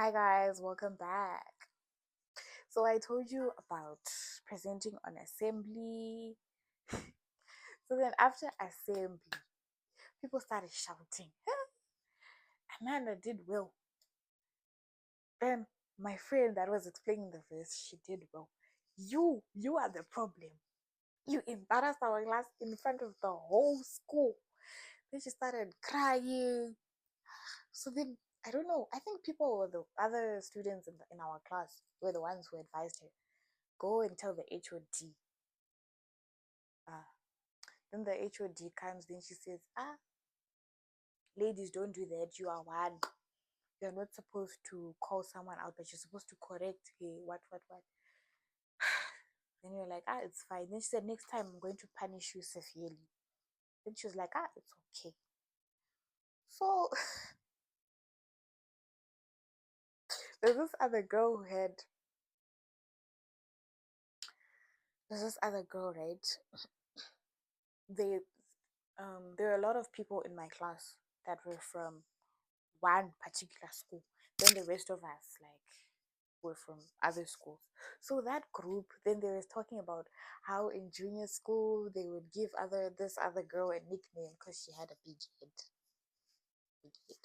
Hi guys, welcome back. So I told you about presenting on assembly. So then after assembly, people started shouting. Amanda did well. Then my friend that was explaining the verse, she did well. You are the problem. You embarrassed our class in front of the whole school. Then she started crying. So then I don't know. I think people were the other students in our class were the ones who advised her go and tell the HOD. Ah, then the HOD comes, then she says, ladies, don't do that. You are one. You're not supposed to call someone out, but you're supposed to correct, hey, what. Then you're like, it's fine. Then she said, next time I'm going to punish you severely. Then she was like, it's okay. So there's this other girl who had, there's this other girl, right? They, there are a lot of people in my class that were from one particular school. Then the rest of us, like, were from other schools. So that group, then they was talking about how in junior school they would give this other girl a nickname because she had a big head. Big head.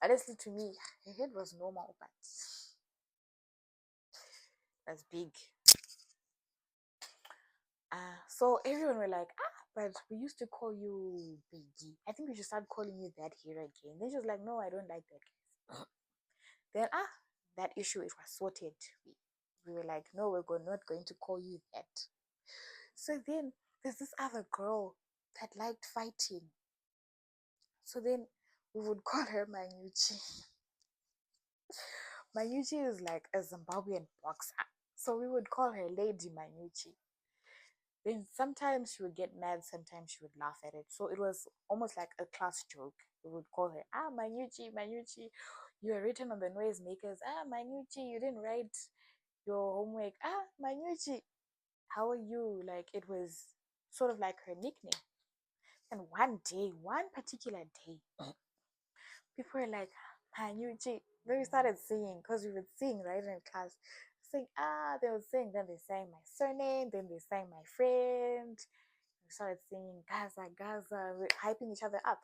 Honestly, to me, her head was normal, but that's big. So everyone were like, but we used to call you Biggie. I think we should start calling you that here again. Then she was like, no, I don't like that, guys. Then that issue it was sorted. We were like, no, not going to call you that. So then there's this other girl that liked fighting. So then we would call her Manyuchi. Manyuchi is like a Zimbabwean boxer. So we would call her Lady Manyuchi. Then sometimes she would get mad, sometimes she would laugh at it. So it was almost like a class joke. We would call her, Manyuchi, you are written on the noisemakers. Manyuchi, you didn't write your homework. Manyuchi, how are you? Like it was sort of like her nickname. And one particular day, people were like, Manyuchi. Then we started singing because we would sing right in class. Sing, they would sing. Then they sang my surname. Then they sang my friend. We started singing Gaza, Gaza, hyping each other up.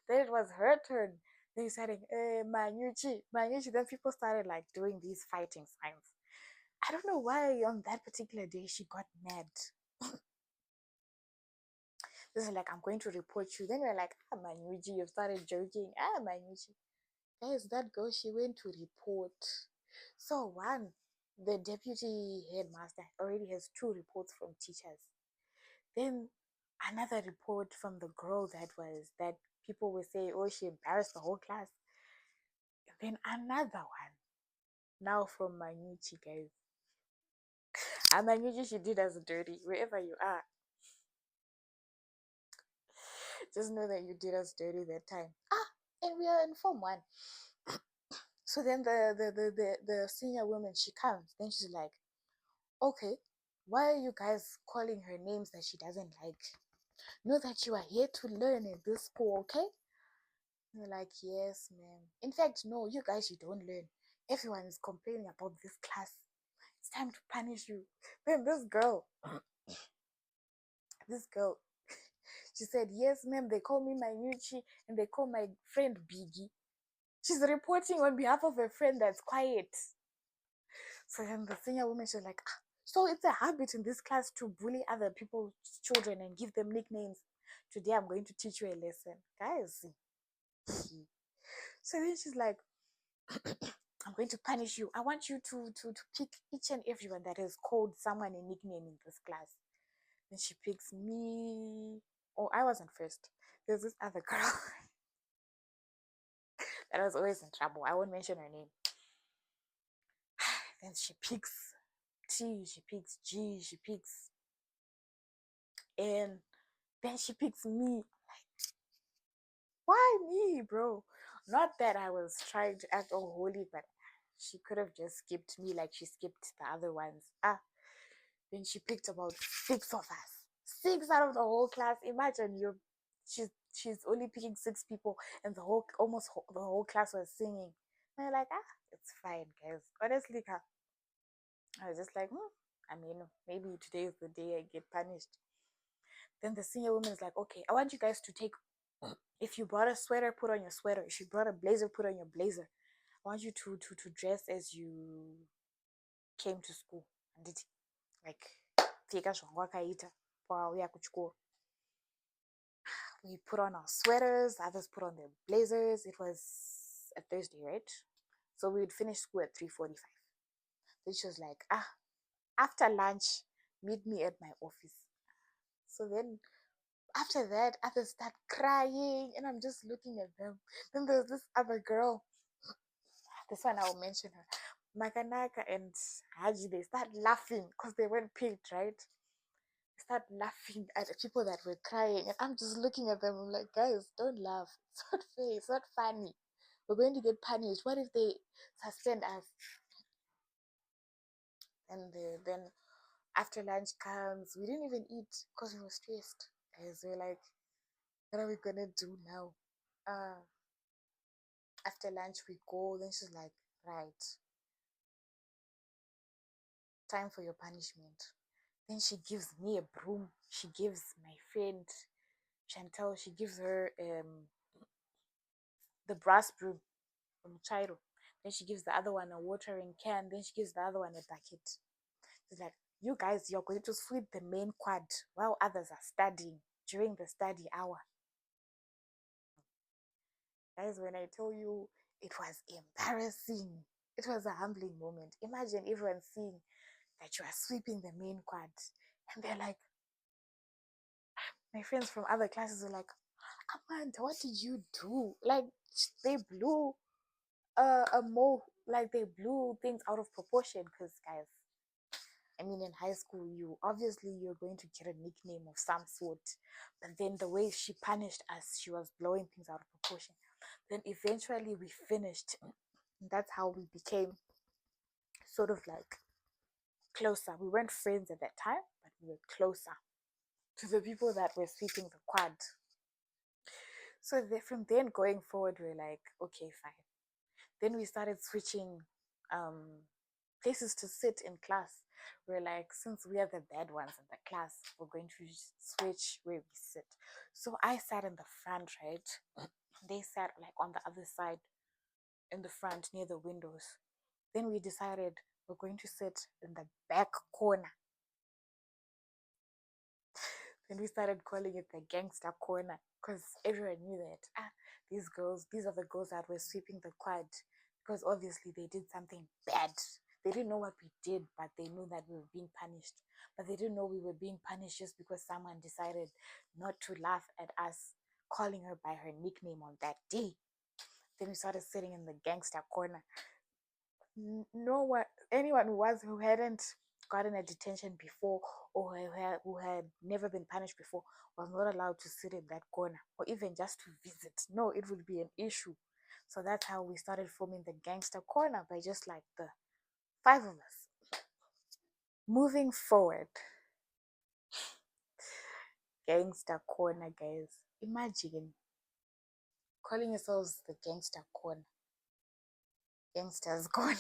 Then it was her turn. They started, Manyuchi, Manyuchi. Then people started like doing these fighting signs. I don't know why on that particular day she got mad. This is like, I'm going to report you. Then you're like, Manyuchi, you've started joking. Manyuchi. Guys, that girl, she went to report. So one, the deputy headmaster already has 2 reports from teachers. Then another report from the girl that people will say, oh, she embarrassed the whole class. And then another one now from Manyuchi, guys. And Manyuchi, she did us dirty wherever you are. Just know that you did us dirty that time. And we are in Form 1. So then the senior woman, she comes. Then she's like, okay, why are you guys calling her names that she doesn't like? Know that you are here to learn in this school, okay? And they're like, yes, ma'am. In fact, no, you guys, you don't learn. Everyone is complaining about this class. It's time to punish you. Then this girl, she said, yes, ma'am, they call me Manyuchi and they call my friend Biggie. She's reporting on behalf of a friend that's quiet. So then the senior woman, she's like, so it's a habit in this class to bully other people's children and give them nicknames. Today I'm going to teach you a lesson. Guys. So then she's like, I'm going to punish you. I want you to pick each and everyone that has called someone a nickname in this class. Then she picks me. Oh, I wasn't first. There's this other girl that was always in trouble. I won't mention her name. Then she picks T, she picks G, she picks N. Then she picks me. Why me, bro? Not that I was trying to act all holy, but she could have just skipped me like she skipped the other ones. Then she picked about 6 of us. 6 out of the whole class. Imagine she's only picking 6 people and the whole class was singing. And we're like, it's fine, guys. Honestly, I was just like, I mean, maybe today is the day I get punished. Then the senior woman is like, okay, I want you guys to take, if you brought a sweater, put on your sweater. If you brought a blazer, put on your blazer. I want you to dress as you came to school. And it like fika zvawakaita pauya kuchikoro. We put on our sweaters, others put on their blazers. It was a Thursday, right? So we would finish school at 3:45. Then she was like, after lunch, meet me at my office. So then after that, others start crying, and I'm just looking at them. Then there's this other girl. This one I'll mention her. Makanaka and Haji, they start laughing because they weren't picked, right? They start laughing at the people that were crying, and I'm just looking at them. I'm like, guys, don't laugh. It's not fair. It's not funny. We're going to get punished. What if they suspend us? And then after lunch comes, we didn't even eat because we were stressed. Guys, we're like, what are we gonna do now? Uh, After lunch we go. Then she's like, right, time for your punishment. Then she gives me a broom. She gives my friend Chantel, she gives her the brass broom from Chairo. Then she gives the other one a watering can. Then she gives the other one a bucket. She's like, you guys, you're going to sweep the main quad while others are studying during the study hour. Guys, when I tell you, it was embarrassing. It was a humbling moment. Imagine everyone seeing that you are sweeping the main quad. And they're like, my friends from other classes are like, Amanda, what did you do? Like, they blew a more, like, they blew things out of proportion. Because, guys, I mean, in high school, you're going to get a nickname of some sort. But then the way she punished us, she was blowing things out of proportion. Then eventually we finished. That's how we became sort of like closer. We weren't friends at that time, but we were closer to the people that were sweeping the quad. So from then going forward, we're like, okay, fine. Then we started switching places to sit in class. We're like, since we are the bad ones in the class, we're going to switch where we sit. So I sat in the front, right? They sat like on the other side in the front near the windows. Then we decided we're going to sit in the back corner. Then we started calling it the gangster corner because everyone knew that these are the girls that were sweeping the quad, because obviously they did something bad. They didn't know what we did, but they knew that we were being punished. But they didn't know we were being punished just because someone decided not to laugh at us calling her by her nickname on that day. Then we started sitting in the gangster corner. No one, anyone who hadn't gotten a detention before, or who had never been punished before, was not allowed to sit in that corner or even just to visit. No, it would be an issue. So that's how we started forming the gangster corner, by just like the five of us. Moving forward, gangster corner, guys. Imagine calling yourselves the gangster corner, gangsters corner.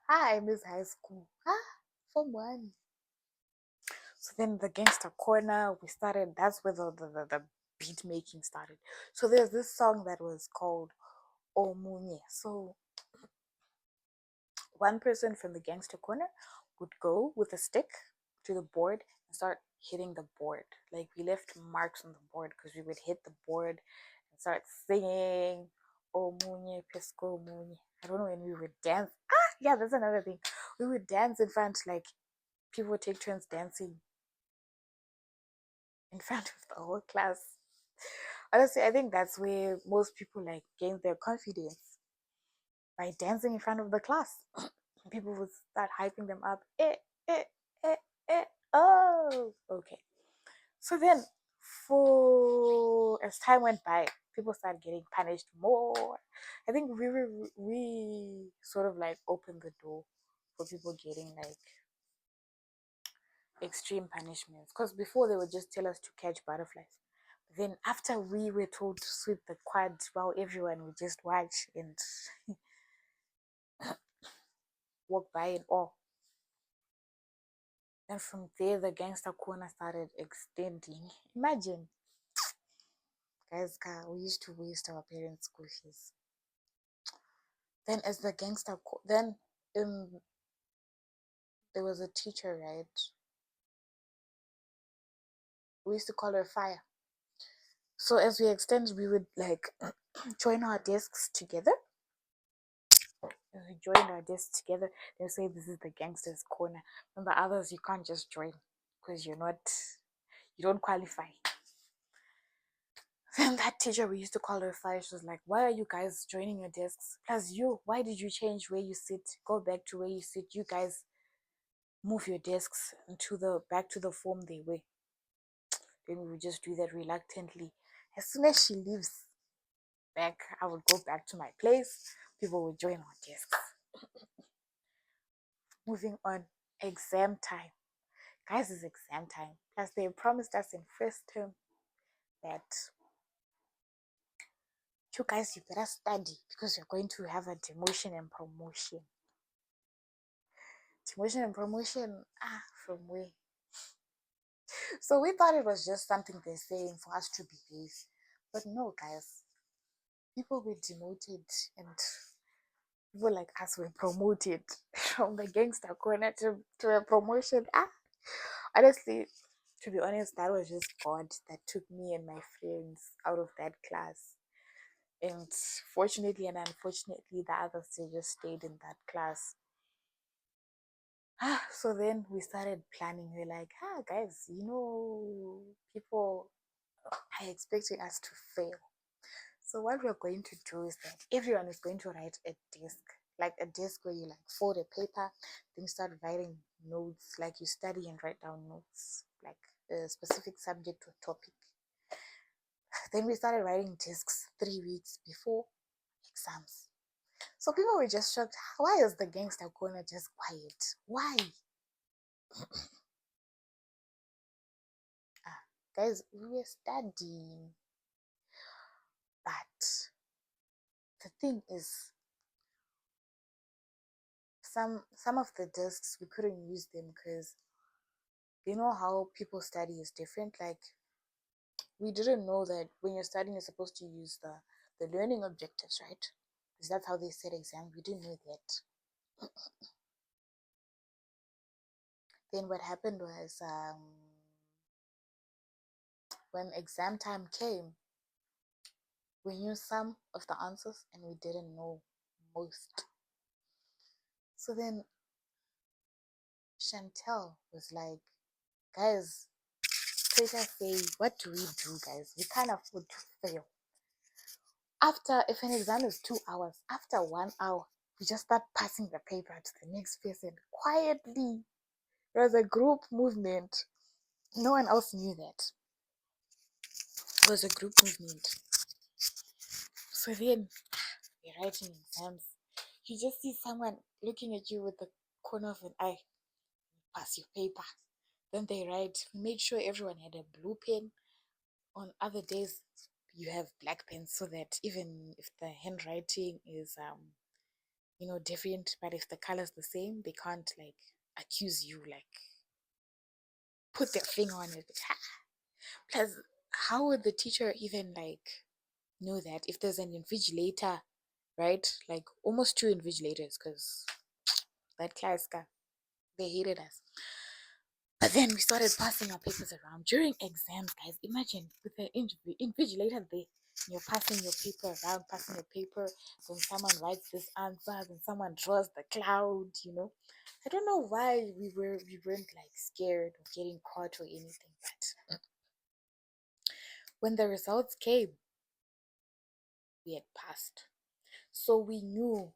I miss high school. Form one. So then the gangster corner, we started, that's where the beat making started. So there's this song that was called Omunye. So one person from the gangster corner would go with a stick to the board and start hitting the board. Like, we left marks on the board because we would hit the board and start singing Omunye, Pesco Omunye. I don't know, when we would dance. Yeah, that's another thing. We would dance in front, like, people would take turns dancing in front of the whole class. Honestly, I think that's where most people like gain their confidence, by dancing in front of the class. People would start hyping them up. Eh, eh, oh, okay. So then, for as time went by, people started getting punished more. I think we sort of like opened the door for people getting like extreme punishments, because before they would just tell us to catch butterflies. Then after we were told to sweep the quad, while everyone would just watch and walk by and all. And from there, the gangster corner started extending. Imagine, guys, we used to waste our parents' school fees. Then, as the then there was a teacher, right? We used to call her Fire. So as we extended, we would like join our desks together. As we joined our desks together, they say this is the gangster's corner. And the others, you can't just join because you don't qualify. Then that teacher, we used to call her Fire. She was like, why are you guys joining your desks? Plus you, why did you change where you sit? Go back to where you sit. You guys move your desks back to the form they were. Then we would just do that reluctantly. As soon as she leaves back, I would go back to my place. People would join our desks. Moving on, exam time. Guys, it's exam time. Plus, they promised us in first term that you guys, you better study because you're going to have a demotion and promotion. Demotion and promotion, from where? So we thought it was just something they're saying for us to behave. But no, guys, people were demoted and people like us were promoted from the gangster corner to a promotion. Honestly, to be honest, that was just God that took me and my friends out of that class. And fortunately and unfortunately, the others, they just stayed in that class. So then we started planning. We're like, guys, people are expecting us to fail. So what we're going to do is that everyone is going to write a desk, like a desk where you like fold a paper, then start writing notes, like you study and write down notes, like a specific subject or topic. Then we started writing discs 3 weeks before exams. So people were just shocked. Why is the gangster corner just quiet? Why? Guys, we were studying. But the thing is, some of the discs we couldn't use them because you know how people study is different. Like we didn't know that when you're studying, you're supposed to use the learning objectives, right? Because that's how they set exams. We didn't know that. Then what happened was when exam time came, we knew some of the answers and we didn't know most. So then Chantel was like, guys, Twitter say, what do we do, guys? We can't afford to fail. If an exam is 2 hours, after 1 hour, we just start passing the paper to the next person quietly. It was a group movement. No one else knew that. It was a group movement. So then, you're writing exams. You just see someone looking at you with the corner of an eye. Pass your paper. Then they write. We made sure everyone had a blue pen. On other days, you have black pens so that even if the handwriting is different, but if the color's the same, they can't like accuse you, like put their finger on it. Plus, how would the teacher even like know that if there's an invigilator, right? Like almost two invigilators, because that class guy, they hated us. But then we started passing our papers around during exams, guys. Imagine with the invigilator there, you're passing your paper around, passing your paper, then someone writes this answer, then someone draws the cloud. I don't know why we weren't like scared of getting caught or anything, but when the results came, we had passed. So we knew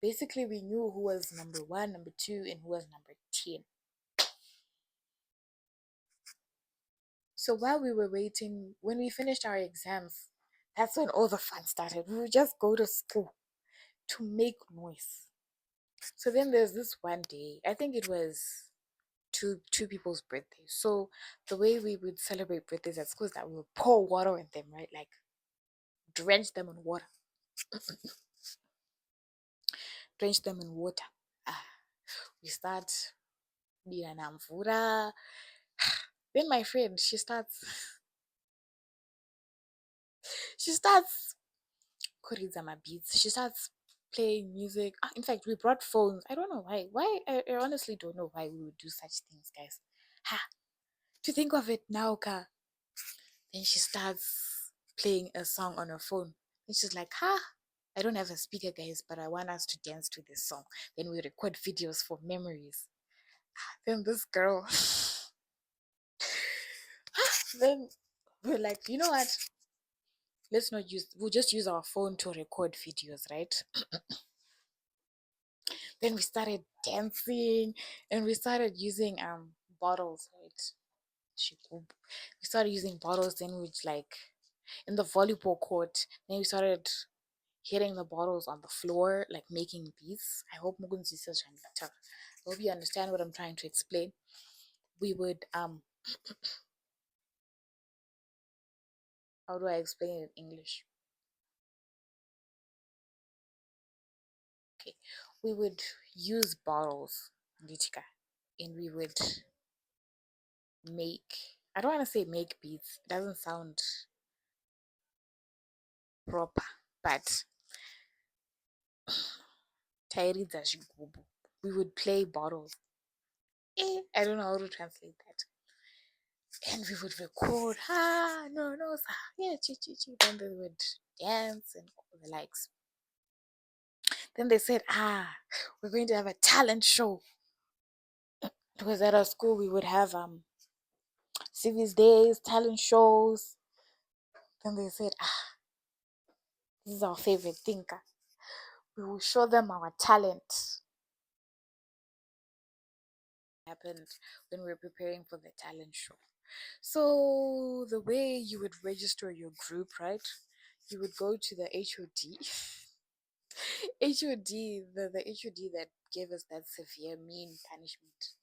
who was number one, number two, and who was number 10. So while we were waiting, when we finished our exams, that's when all the fun started. We would just go to school to make noise. So then there's this one day, I think it was two people's birthdays. So the way we would celebrate birthdays at school is that we would pour water on them, right? Like drench them in water, drench them in water. Ah, we start Dina na mvura. Then my friend, she starts kuridza my beats. She starts playing music. In fact, we brought phones. I don't know why. I honestly don't know why we would do such things, guys. Ha! To think of it now, ka. Then she starts playing a song on her phone. And she's like, ha! I don't have a speaker, guys, but I want us to dance to this song. Then we record videos for memories. Then this girl, then we're like, you know what? We'll just use our phone to record videos, right? Then we started dancing and we started using bottles, right? Shikubu. We started using bottles, then we like in the volleyball court, then we started hitting the bottles on the floor, like making beats. I hope Mugunzi says I hope you understand what I'm trying to explain. We would how do I explain it in English? Okay. We would use bottles, Lichika, and we would make, I don't want to say make beats, it doesn't sound proper, but tairiza shigubu. We would play bottles. I don't know how to translate that. And we would record, no, no, yeah, chi, chi, chi. Then they would dance and all the likes. Then they said, we're going to have a talent show. Because at our school we would have civics days, talent shows. Then they said, this is our favorite thinker. We will show them our talent. Happened when we were preparing for the talent show. So the way you would register your group, right? You would go to the HOD. HOD, the HOD that gave us that severe mean punishment.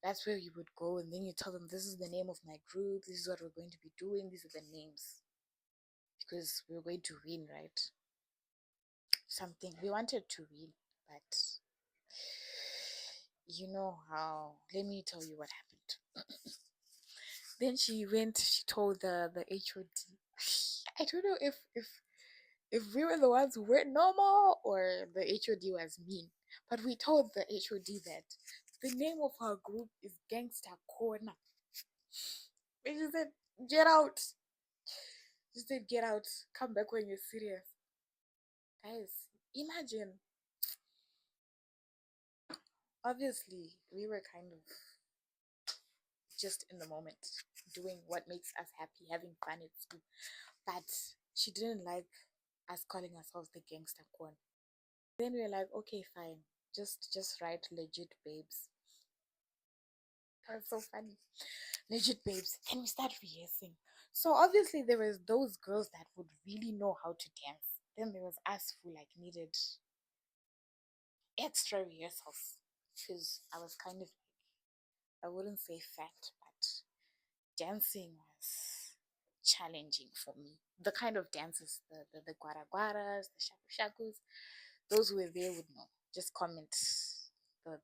That's where you would go and then you tell them this is the name of my group, this is what we're going to be doing, these are the names. Because we were going to win, right? Something. We wanted to win, but you know how, let me tell you what happened. Then she told the HOD. I don't know if we were the ones who weren't normal or the HOD was mean. But we told the HOD that the name of our group is Gangster Corner. And she said, get out. She said, get out. Come back when you're serious. Guys, imagine. Obviously, we were kind of just in the moment, doing what makes us happy, having fun at school. But she didn't like us calling ourselves the Gangster Corner. Then we were like, okay, fine. Just write legit babes. That's so funny. Legit babes. Then we start rehearsing. So obviously there was those girls that would really know how to dance. Then there was us who like needed extra rehearsals. Because I was kind of like, I wouldn't say fat, but dancing was challenging for me. The kind of dances, the guaraguaras, the shaku shakus, those who were there would know. Just comment the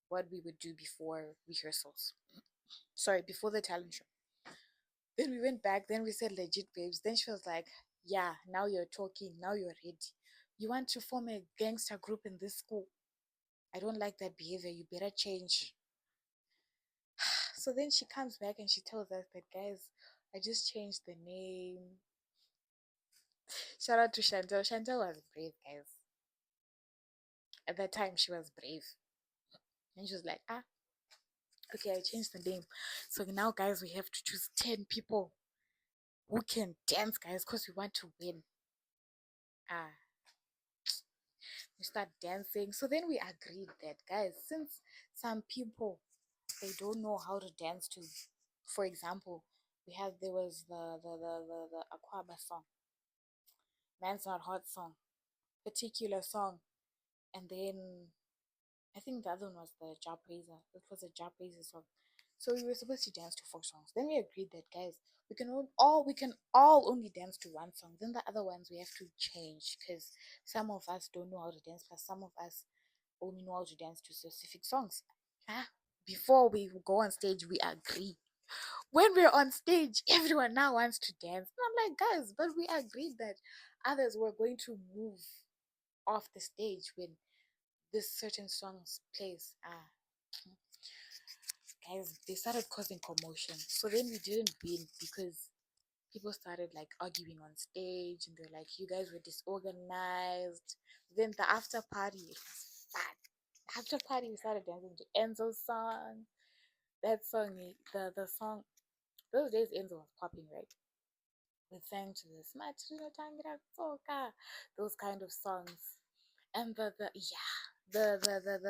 what we would do before rehearsals. Sorry, before the talent show. Then we went back, then we said legit babes. Then she was like, yeah, now you're talking, now you're ready. You want to form a gangster group in this school? I don't like that behavior. You better change. So then she comes back and she tells us that, guys, I just changed the name. Shout out to Chantal. Chantal was brave, guys. At that time, she was brave. And she was like, okay, I changed the name. So now, guys, we have to choose 10 people who can dance, guys, because we want to win. We start dancing. So then we agreed that, guys, since some people they don't know how to dance to, for example, there was the Aquaba song, Man's Not Hot song, particular song, and then I think the other one was the job praiser. It was a job praiser song. So we were supposed to dance to four songs. Then we agreed that guys, we can all only dance to one song. Then the other ones we have to change because some of us don't know how to dance, plus some of us only know how to dance to specific songs. Ah, before we go on stage, we agree. When we're on stage, everyone now wants to dance. And I'm like, guys, but we agreed that others were going to move off the stage when this certain songs plays. Guys, they started causing commotion. So then we didn't win because people started like arguing on stage and they're like, you guys were disorganized. Then the after party, it was fun. After party, we started dancing to Enzo's song. That song, the song, those days Enzo was popping, right? We sang to this, Machino Tangira Soka, those kind of songs. And the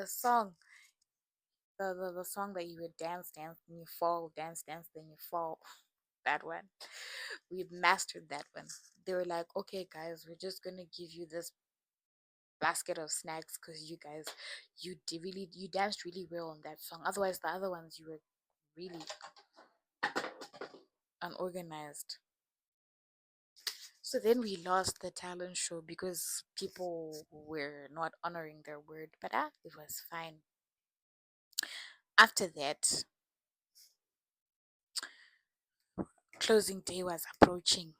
song, the song that you would dance, dance, then you fall, dance, dance, then you fall. That one. We mastered that one. They were like, okay, guys, we're just gonna give you this basket of snacks because you guys, you danced really well on that song. Otherwise, the other ones you were really unorganized. So then we lost the talent show because people were not honoring their word. But it was fine. After that, closing day was approaching.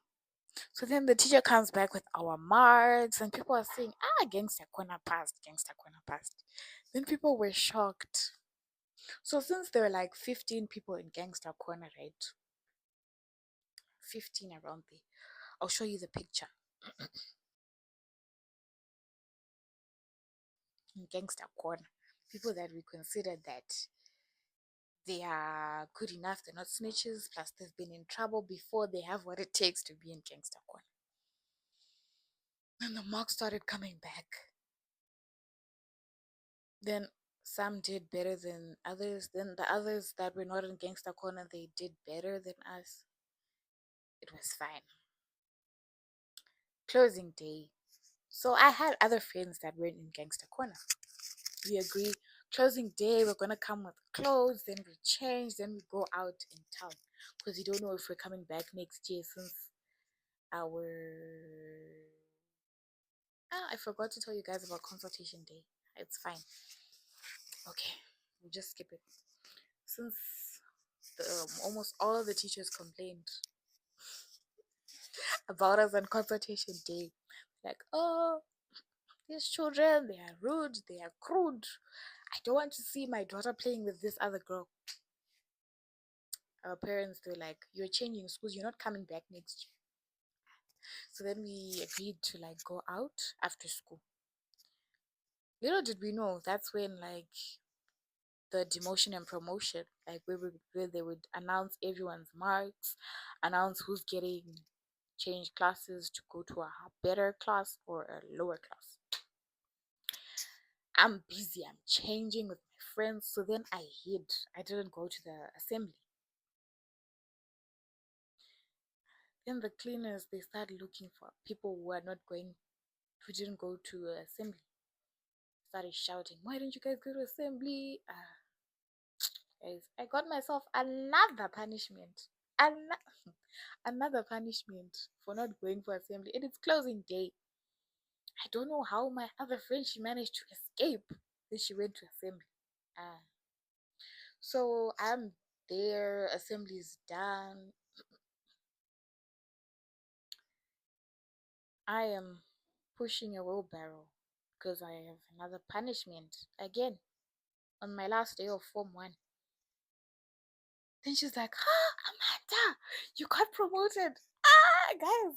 So then the teacher comes back with our marks, and people are saying, gangster corner passed, gangster corner passed. Then people were shocked. So since there were like 15 people in gangster corner, right? 15 around there. I'll show you the picture. In gangster corner, people that we consider that they are good enough, they're not snitches, plus they've been in trouble before, they have what it takes to be in gangster corner. Then the marks started coming back. Then some did better than others. Then the others that were not in gangster corner, they did better than us. It was fine. Closing day. So I had other friends that weren't in gangster corner. We agree. Closing day, we're gonna come with clothes, then we change, then we go out in town. Because you don't know if we're coming back next year since our I forgot to tell you guys about consultation day. It's fine. Okay. We'll just skip it. Since almost all of the teachers complained about us on consultation day. Like, oh, these children, they are rude, they are crude. I don't want to see my daughter playing with this other girl. Our parents were like, you're changing schools, you're not coming back next year. So then we agreed to like go out after school. Little did we know that's when like the demotion and promotion, like where they would announce everyone's marks, announce who's getting changed classes to go to a better class or a lower class. I'm busy, I'm changing with my friends, so then I hid. I didn't go to the assembly. Then the cleaners they started looking for people who are not going, who didn't go to assembly. Started shouting, "Why didn't you guys go to assembly?" Guys, I got myself another punishment. Another punishment for not going for assembly. And it's closing day. I don't know how my other friend she managed to escape. Then she went to assembly. Uh, so I'm there, assembly is done. I am pushing a wheelbarrow because I have another punishment again on my last day of Form 1. Then she's like, Amanda, you got promoted. Guys.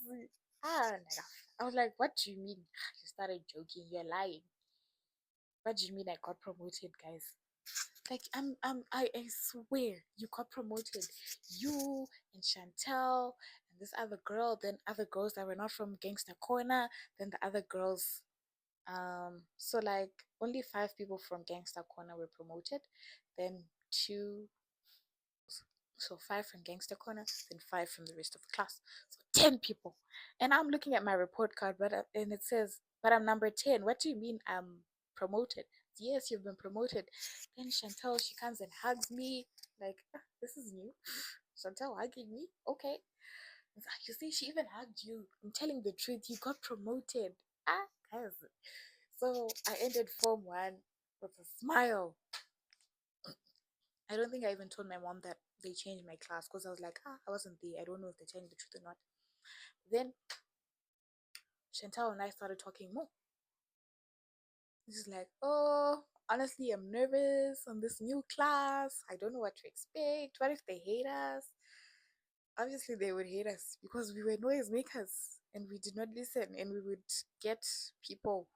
Nigga. I was like, what do you mean? She started joking. You're lying. What do you mean I got promoted, guys? Like, I swear you got promoted. You and Chantel and this other girl, then other girls that were not from Gangster Corner, then the other girls. So like only 5 people from Gangster Corner were promoted, then two, so 5 from Gangster Corner, then 5 from the rest of the class. So 10 people. And I'm looking at my report card, and it says, but I'm number 10. What do you mean I'm promoted? yes, you've been promoted. Then Chantel, she comes and hugs me. Like, "Ah, this is new. Chantel hugging me? Okay. It's like, you see, she even hugged you. I'm telling the truth, you got promoted. Ah, guys. So I ended Form 1 with a smile. I don't think I even told my mom that they changed my class because I was like, I wasn't there. I don't know if they're telling the truth or not. Then Chantal and I started talking more. She's like, oh, honestly, I'm nervous on this new class. I don't know what to expect. What if they hate us? Obviously, they would hate us because we were noisemakers and we did not listen and we would get people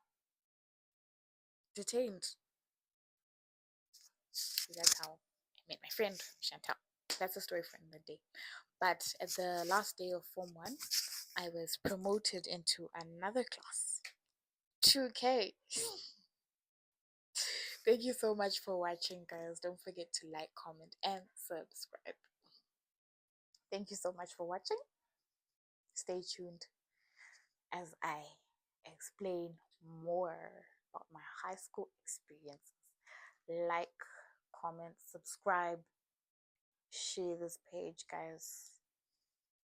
detained. So that's how I met my friend, Chantal. That's a story for another day. But at the last day of Form 1, I was promoted into another class. 2K. Thank you so much for watching, guys. Don't forget to like, comment, and subscribe. Thank you so much for watching. Stay tuned as I explain more about my high school experiences. Like, comment, subscribe, share this page, guys.